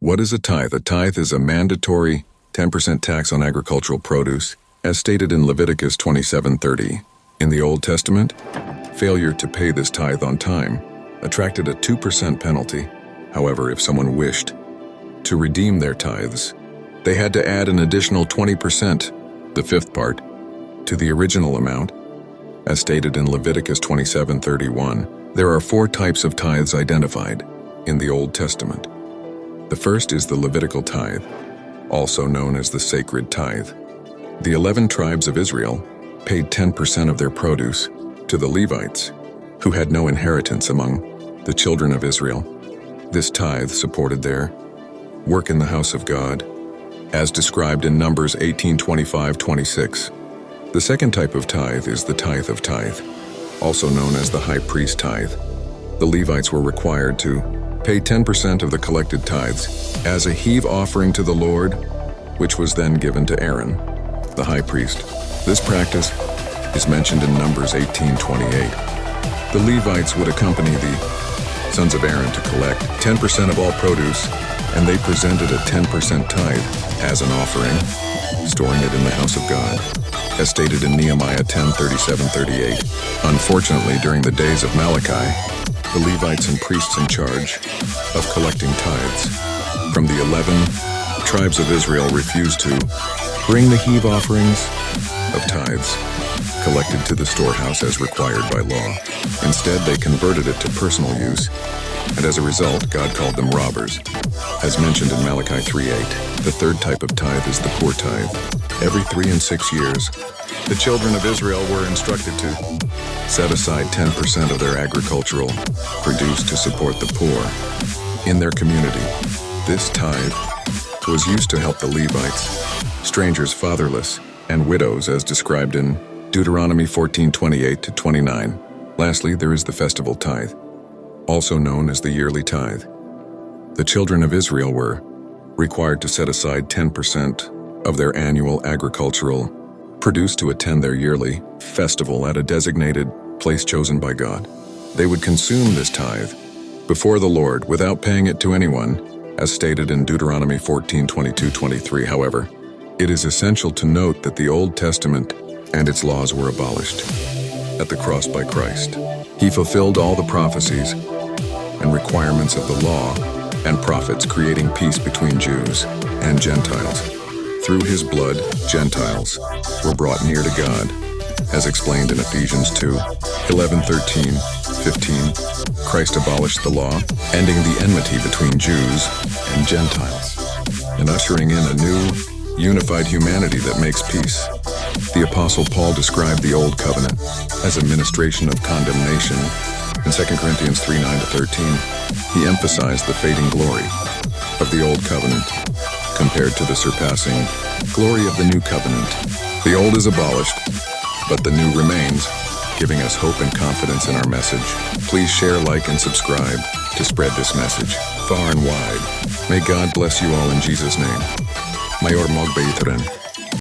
What is a tithe? A tithe is a mandatory 10% tax on agricultural produce, as stated in Leviticus 27:30. In the Old Testament, failure to pay this tithe on time attracted a 2% penalty. However, if someone wished to redeem their tithes, they had to add an additional 20%, the fifth part, to the original amount. As stated in Leviticus 27:31, there are 4 types of tithes identified in the Old Testament. The first is the Levitical tithe, also known as the sacred tithe. The 11 tribes of Israel paid 10% of their produce to the Levites, who had no inheritance among the children of Israel. This tithe supported their work in the house of God, as described in Numbers 18:25-26. The second type of tithe is the tithe of tithe, also known as the high priest tithe. The Levites were required to pay 10% of the collected tithes as a heave offering to the Lord, which was then given to Aaron, the high priest. This practice is mentioned in Numbers 18:28. The Levites would accompany the sons of Aaron to collect 10% of all produce, and they presented a 10% tithe as an offering, storing it in the house of God, as stated in Nehemiah 10:37-38. Unfortunately, during the days of Malachi, the Levites and priests in charge of collecting tithes from the 11 tribes of Israel refused to bring the heave offerings of tithes collected to the storehouse as required by law. Instead, they converted it to personal use, and as a result, God called them robbers, as mentioned in Malachi 3:8. The third type of tithe is the poor tithe. Every 3 and 6 years, the children of Israel were instructed to set aside 10% of their agricultural produce to support the poor in their community. This tithe was used to help the Levites, strangers, fatherless, and widows, as described in Deuteronomy 14:28-29. Lastly, there is the festival tithe, also known as the yearly tithe. The children of Israel were required to set aside 10% of their annual agricultural produce to attend their yearly festival at a designated place chosen by God. They would consume this tithe before the Lord without paying it to anyone, as stated in Deuteronomy 14:22-23. However, it is essential to note that the Old Testament and its laws were abolished at the cross by Christ. He fulfilled all the prophecies and requirements of the law and prophets, creating peace between Jews and Gentiles. Through his blood, Gentiles were brought near to God, as explained in Ephesians 2:11-13-15. Christ abolished the law, ending the enmity between Jews and Gentiles, and ushering in a new, unified humanity that makes peace. The Apostle Paul described the Old Covenant as a ministration of condemnation. In 2 Corinthians 3:9-13, he emphasized the fading glory of the Old Covenant compared to the surpassing glory of the New Covenant. The old is abolished, but the new remains, giving us hope and confidence in our message. Please share, like, and subscribe to spread this message far and wide. May God bless you all in Jesus' name. Mayor Mogbeithren.